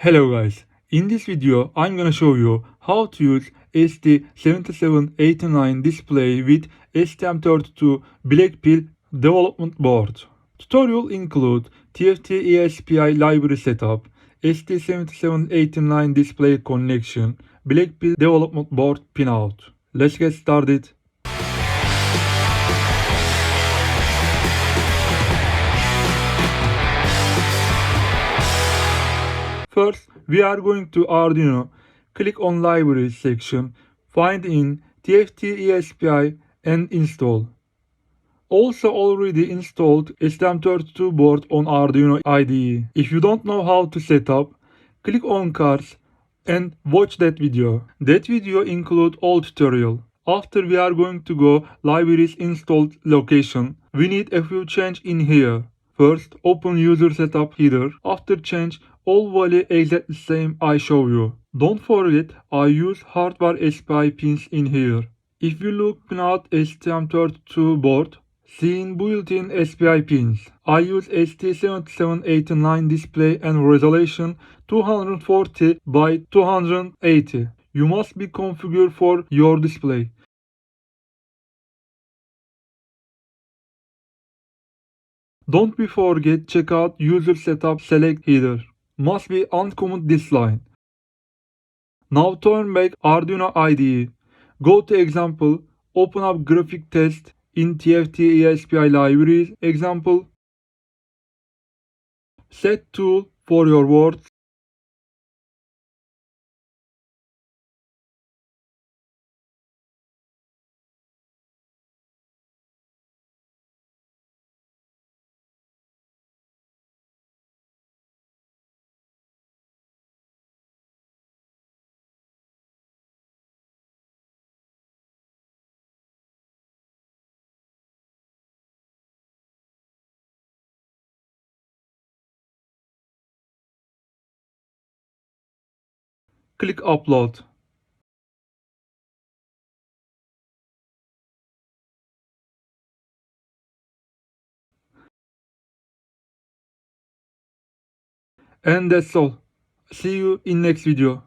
Hello guys, in this video I'm gonna show you how to use ST7789 display with Stm32 BlackPill Development Board. Tutorial include TFT eSPI library setup, ST7789 display connection, BlackPill Development Board pinout. Let's get started. First, we are going to Arduino. Click on Libraries section, find in TFT eSPI and install. Also already installed Stm32 board on Arduino IDE. If you don't know how to set up, click on cards and watch that video. That video include all tutorial. After we are going to go libraries installed location, we need a few change in here. First, open user setup header. After change, all value exactly same I show you. Don't forget, I use hardware SPI pins in here. If you look pinout Stm32 board, see in built-in SPI pins. I use ST7789 display and resolution 240 by 280. You must be configured for your display. Don't be forget check out user setup select header. Must be uncomment this line. Now turn back Arduino IDE. Go to example, open up graphic test in TFT eSPI libraries. Example, set tool for your words. Click upload. And that's all. See you in next video.